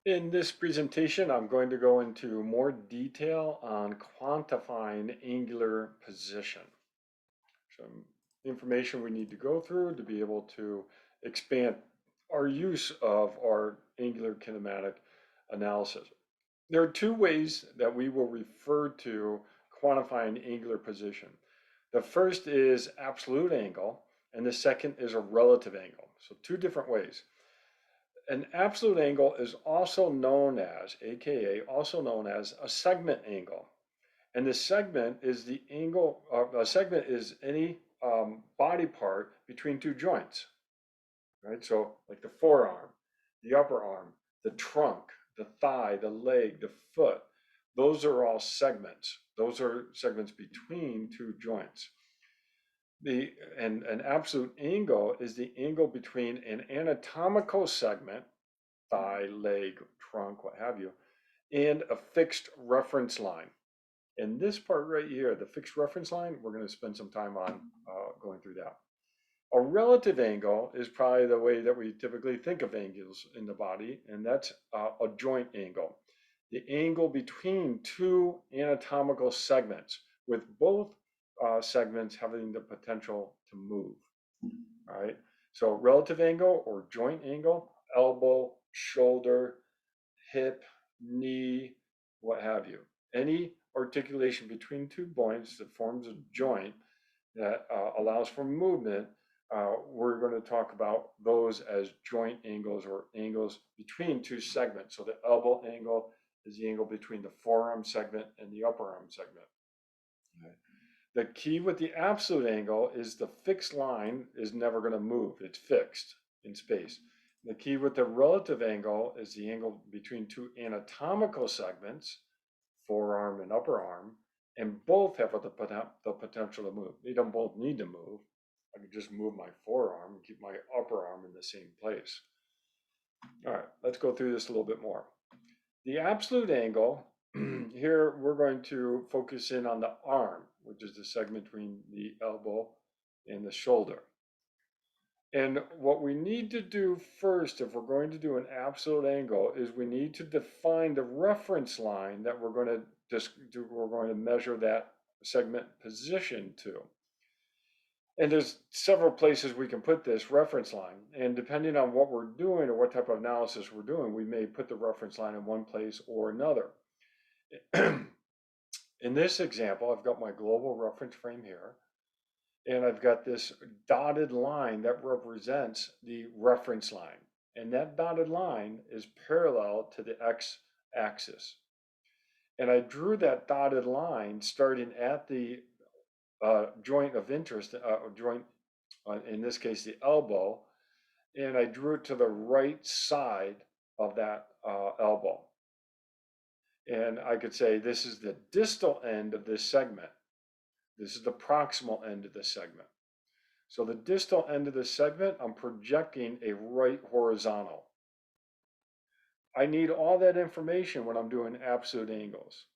In this presentation, I'm going to go into more detail on quantifying angular position. Some information we need to go through to be able to expand our use of our angular kinematic analysis. There are two ways that we will refer to quantifying angular position. The first is absolute angle, and the second is a relative angle. So two different ways. An absolute angle is also known as, AKA, also known as a segment angle. And the segment is the angle, a segment is any body part between two joints, right? So like the forearm, the upper arm, the trunk, the thigh, the leg, the foot, those are all segments. Those are segments between two joints. An absolute angle is the angle between an anatomical segment, thigh, leg, trunk, what have you, and a fixed reference line. And this part right here, the fixed reference line, we're going to spend some time on going through that. A relative angle is probably the way that we typically think of angles in the body, and that's a joint angle. The angle between two anatomical segments, with both segments having the potential to move. All right. So relative angle or joint angle, elbow, shoulder, hip, knee, what have you. Any articulation between two points that forms a joint that allows for movement, we're going to talk about those as joint angles or angles between two segments. So the elbow angle is the angle between the forearm segment and the upper arm segment. Okay. The key with the absolute angle is the fixed line is never going to move. It's fixed in space. The key with the relative angle is the angle between two anatomical segments, forearm and upper arm, and both have the potential to move. They don't both need to move. I can just move my forearm and keep my upper arm in the same place. All right, let's go through this a little bit more. The absolute angle, here we're going to focus in on the arm, which is the segment between the elbow and the shoulder. And what we need to do first, if we're going to do an absolute angle, is we need to define the reference line that we're going to measure that segment position to. And there's several places we can put this reference line. And depending on what we're doing or what type of analysis we're doing, we may put the reference line in one place or another. In this example, I've got my global reference frame here, and I've got this dotted line that represents the reference line. And that dotted line is parallel to the x-axis. And I drew that dotted line starting at the joint of interest, in this case, the elbow, and I drew it to the right side of that elbow. And I could say this is the distal end of this segment. This is the proximal end of the segment. So the distal end of the segment, I'm projecting a right horizontal. I need all that information when I'm doing absolute angles,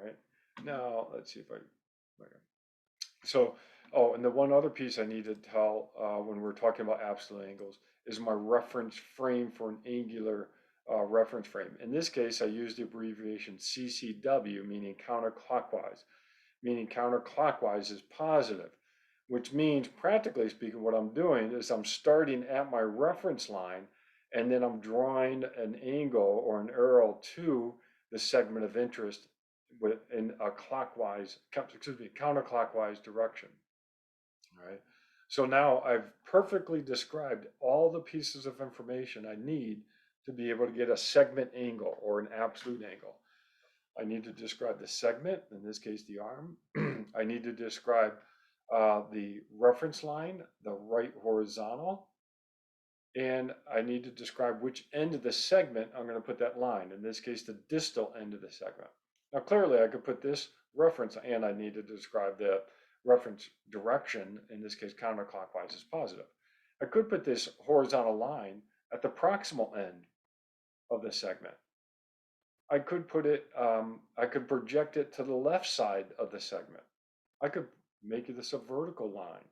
right? Now, let's see if I, so, oh, and the one other piece I need to tell when we're talking about absolute angles is my reference frame for an angular reference frame. In this case, I use the abbreviation CCW, meaning counterclockwise. Meaning counterclockwise is positive, which means, practically speaking, what I'm doing is I'm starting at my reference line, and then I'm drawing an angle or an arrow to the segment of interest in a counterclockwise direction. All right. So now I've perfectly described all the pieces of information I need to be able to get a segment angle or an absolute angle. I need to describe the segment, in this case the arm. I need to describe the reference line, the right horizontal, and I need to describe which end of the segment I'm going to put that line, in this case the distal end of the segment. Now clearly I could put this reference, and I need to describe the reference direction, in this case counterclockwise is positive. I could put this horizontal line at the proximal end of the segment. I could put it, I could project it to the left side of the segment. I could make this a vertical line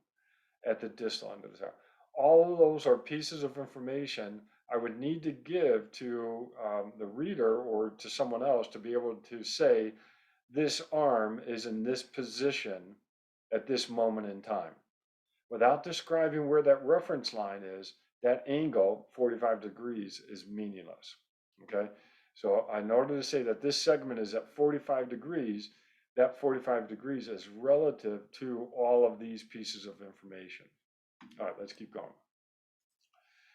at the distal end of the segment. All of those are pieces of information I would need to give to the reader or to someone else to be able to say, this arm is in this position at this moment in time. Without describing where that reference line is, that angle, 45 degrees, is meaningless. Okay, so in order to say that this segment is at 45 degrees, that 45 degrees is relative to all of these pieces of information. All right, let's keep going.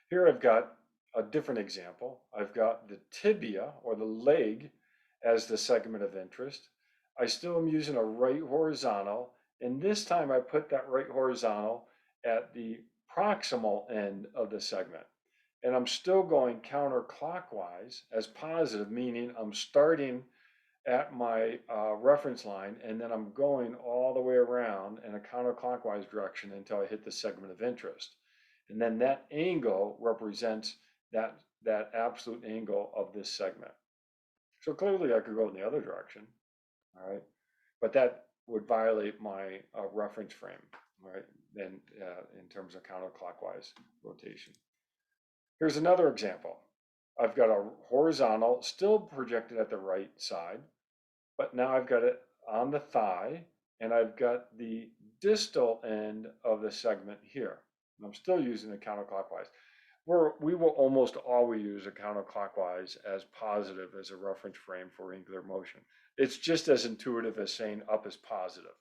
Here I've got a different example. I've got the tibia or the leg as the segment of interest. I still am using a right horizontal, and this time I put that right horizontal at the proximal end of the segment. And I'm still going counterclockwise as positive, meaning I'm starting at my reference line and then I'm going all the way around in a counterclockwise direction until I hit the segment of interest. And then that angle represents that absolute angle of this segment. So clearly I could go in the other direction, all right? But that would violate my reference frame, right? Then in terms of counterclockwise rotation. Here's another example. I've got a horizontal still projected at the right side, but now I've got it on the thigh and I've got the distal end of the segment here. I'm still using it counterclockwise. We will almost always use a counterclockwise as positive as a reference frame for angular motion. It's just as intuitive as saying up is positive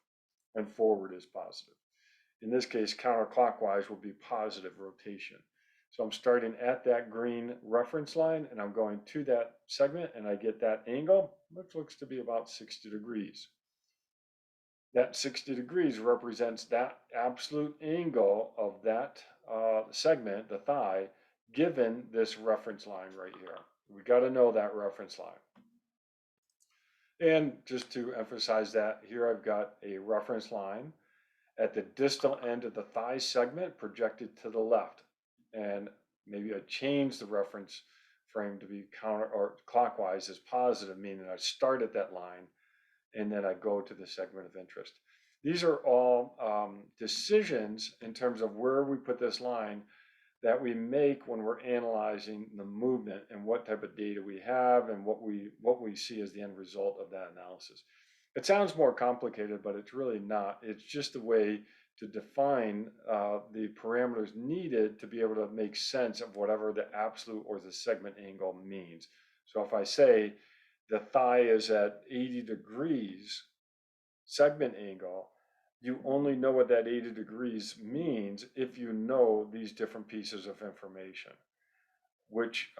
and forward is positive. In this case, counterclockwise will be positive rotation. So I'm starting at that green reference line and I'm going to that segment and I get that angle, which looks to be about 60 degrees. That 60 degrees represents that absolute angle of that segment, the thigh, given this reference line right here. We got to know that reference line. And just to emphasize that, here I've got a reference line at the distal end of the thigh segment projected to the left. And maybe I change the reference frame to be counter or clockwise as positive, meaning I start at that line and then I go to the segment of interest. These are all decisions in terms of where we put this line that we make when we're analyzing the movement and what type of data we have and what we see as the end result of that analysis. It sounds more complicated, but it's really not. It's just a way to define the parameters needed to be able to make sense of whatever the absolute or the segment angle means. So if I say the thigh is at 80 degrees segment angle, you only know what that 80 degrees means if you know these different pieces of information. Which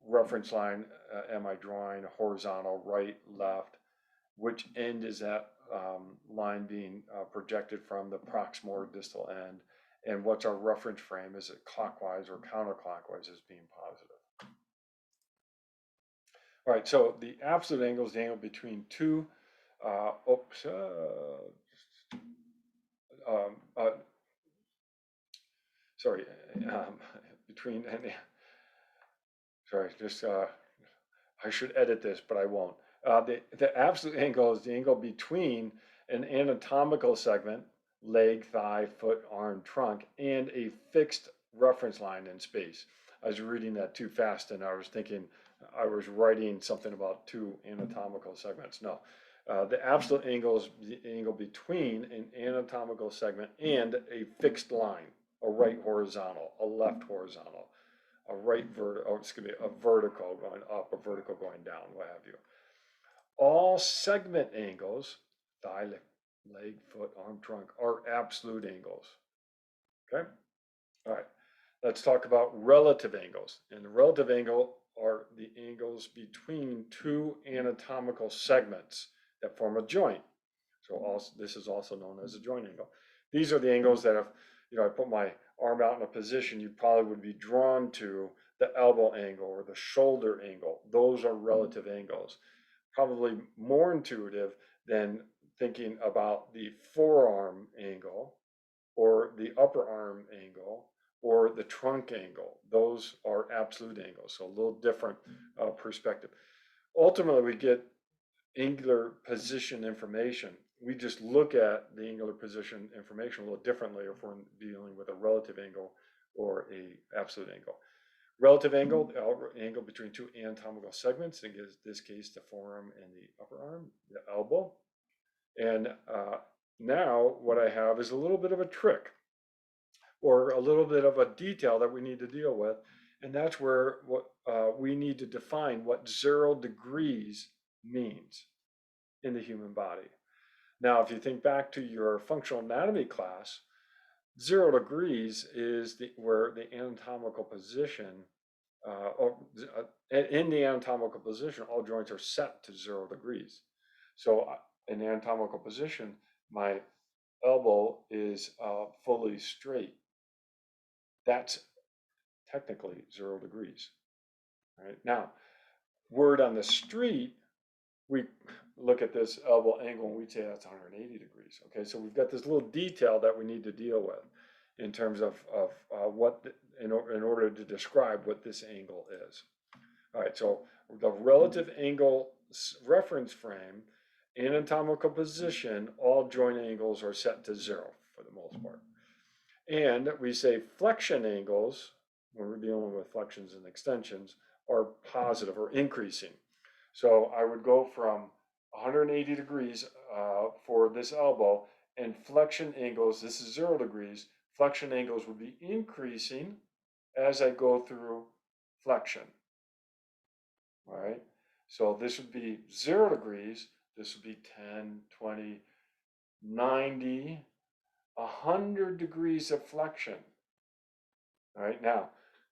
reference line am I drawing? Horizontal, right, left? Which end is that line being projected from, the proximal or distal end? And what's our reference frame? Is it clockwise or counterclockwise as being positive? All right, so the absolute angle is the angle between two, sorry, between, sorry, just, I should edit this, but I won't. The absolute angle is the angle between an anatomical segment, leg, thigh, foot, arm, trunk, and a fixed reference line in space. I was reading that too fast and I was thinking I was writing something about two anatomical segments. No, the absolute angle is the angle between an anatomical segment and a fixed line, a right horizontal, a left horizontal, a right vertical, oh, excuse me, a vertical going up, a vertical going down, what have you. All segment angles, thigh, leg, foot, arm, trunk, are absolute angles. Okay? All right. Let's talk about relative angles. And the relative angle are the angles between two anatomical segments that form a joint. So also, this is also known as a joint angle. These are the angles that if I put my arm out in a position, you probably would be drawn to the elbow angle or the shoulder angle. Those are relative angles. Probably more intuitive than thinking about the forearm angle or the upper arm angle or the trunk angle. Those are absolute angles, so a little different perspective. Ultimately, we get angular position information. We just look at the angular position information a little differently if we're dealing with a relative angle or a absolute angle. Relative angle, the angle between two anatomical segments, in this case, the forearm and the upper arm, the elbow. And now what I have is a little bit of a trick or a little bit of a detail that we need to deal with. And that's where we need to define what 0 degrees means in the human body. Now, if you think back to your functional anatomy class, 0 degrees is where the anatomical position, in the anatomical position, all joints are set to 0 degrees. So in the anatomical position, my elbow is fully straight. That's technically 0 degrees. Right? Now, word on the street, we look at this elbow angle and we'd say that's 180 degrees. Okay, so we've got this little detail that we need to deal with in terms of in order to describe what this angle is. All right, so the relative angle reference frame, anatomical position, all joint angles are set to 0 for the most part. And we say flexion angles, when we're dealing with flexions and extensions, are positive or increasing. So I would go from 180 degrees for this elbow, and flexion angles, this is 0 degrees, flexion angles would be increasing as I go through flexion. All right, so this would be 0 degrees, this would be 10, 20, 90, 100 degrees of flexion. All right, now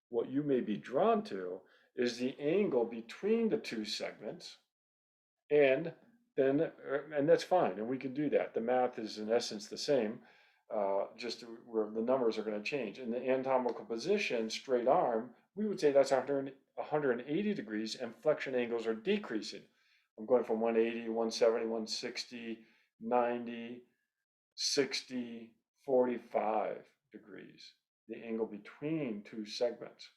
what you may be drawn to is the angle between the two segments, and that's fine, and we can do that. The math is in essence the same, just where the numbers are going to change. In the anatomical position, straight arm, we would say that's 180 degrees, and flexion angles are decreasing. I'm going from 180, 170, 160, 90, 60, 45 degrees, the angle between two segments.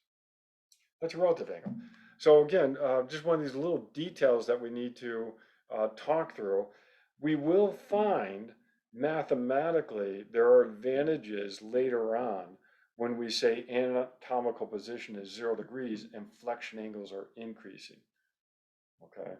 That's a relative angle. So again, just one of these little details that we need to talk through. We will find mathematically there are advantages later on when we say anatomical position is 0 degrees and flexion angles are increasing. Okay,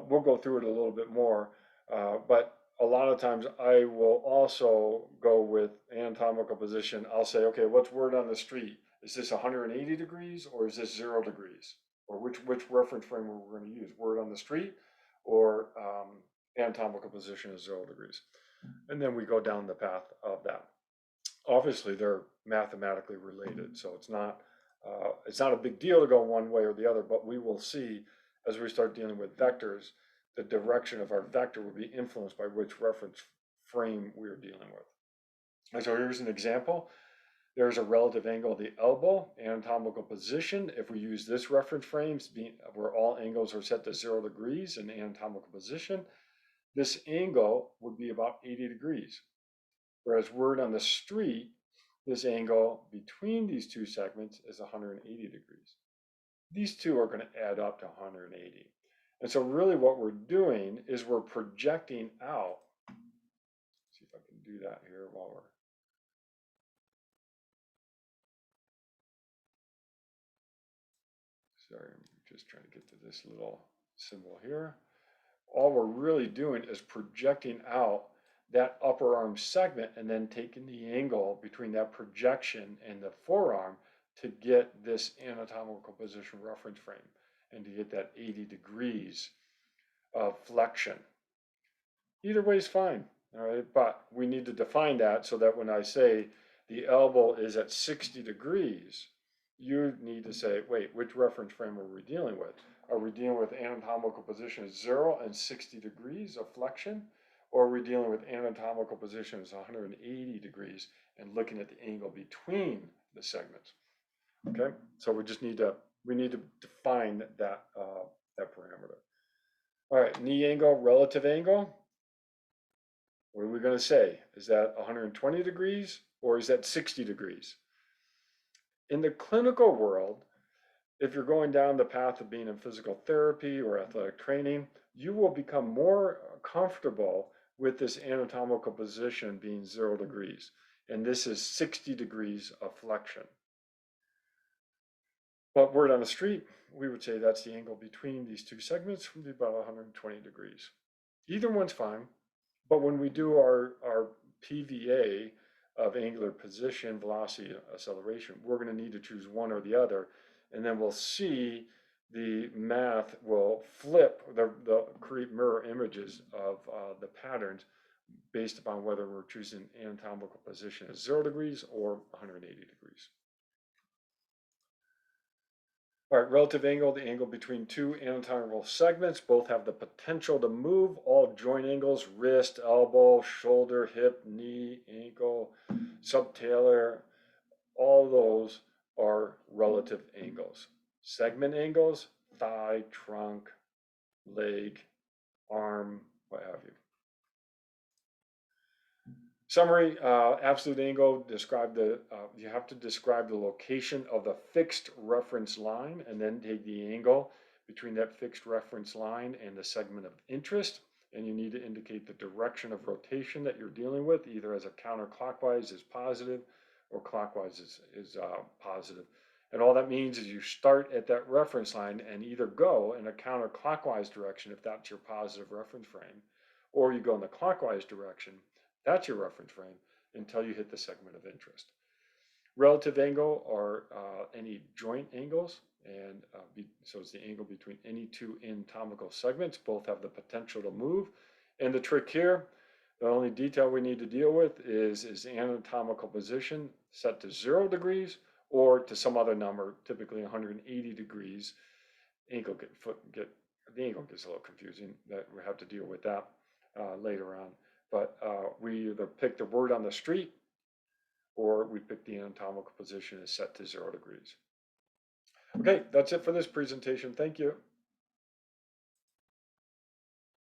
we'll go through it a little bit more, but a lot of times I will also go with anatomical position. I'll say, okay, what's word on the street? Is this 180 degrees or is this 0 degrees? Or which reference frame we're going to use, word on the street or anatomical position is 0 degrees. And then we go down the path of that. Obviously, they're mathematically related, so it's not a big deal to go one way or the other, but we will see as we start dealing with vectors, the direction of our vector will be influenced by which reference frame we're dealing with. And so here's an example. There's a relative angle of the elbow, anatomical position. If we use this reference frame, where all angles are set to 0 degrees in anatomical position, this angle would be about 80 degrees. Whereas word on the street, this angle between these two segments is 180 degrees. These two are going to add up to 180. And so really what we're doing is we're projecting out. See if I can do that here while we're. Sorry, I'm just trying to get to this little symbol here. All we're really doing is projecting out that upper arm segment and then taking the angle between that projection and the forearm to get this anatomical position reference frame and to get that 80 degrees of flexion. Either way is fine, all right? But we need to define that so that when I say the elbow is at 60 degrees, you need to say, wait, which reference frame are we dealing with? Are we dealing with anatomical position as 0 and 60 degrees of flexion? Or are we dealing with anatomical position as 180 degrees and looking at the angle between the segments? Okay, so we need to define that parameter. All right, knee angle, relative angle. What are we going to say? Is that 120 degrees or is that 60 degrees? In the clinical world, if you're going down the path of being in physical therapy or athletic training, you will become more comfortable with this anatomical position being 0 degrees. And this is 60 degrees of flexion. But word on the street, we would say that's the angle between these two segments would be about 120 degrees. Either one's fine, but when we do our PVA of angular position, velocity, acceleration, we're going to need to choose one or the other. And then we'll see the math will flip, they'll create mirror images of the patterns based upon whether we're choosing anatomical position as 0 degrees or 180 degrees. All right, relative angle, the angle between two anatomical segments, both have the potential to move. All joint angles, wrist, elbow, shoulder, hip, knee, ankle, subtalar, all those are relative angles. Segment angles, thigh, trunk, leg, arm, what have you. Summary, absolute angle, you have to describe the location of the fixed reference line and then take the angle between that fixed reference line and the segment of interest. And you need to indicate the direction of rotation that you're dealing with, either as a counterclockwise is positive or clockwise is positive. And all that means is you start at that reference line and either go in a counterclockwise direction if that's your positive reference frame, or you go in the clockwise direction, that's your reference frame, until you hit the segment of interest. Relative angle are any joint angles, and so it's the angle between any two anatomical segments. Both have the potential to move. And the trick here, the only detail we need to deal with is anatomical position set to 0 degrees or to some other number, typically 180 degrees. The ankle gets a little confusing. That we have to deal with that later on. But we either pick the word on the street or we pick the anatomical position is set to 0 degrees. Okay, that's it for this presentation. Thank you.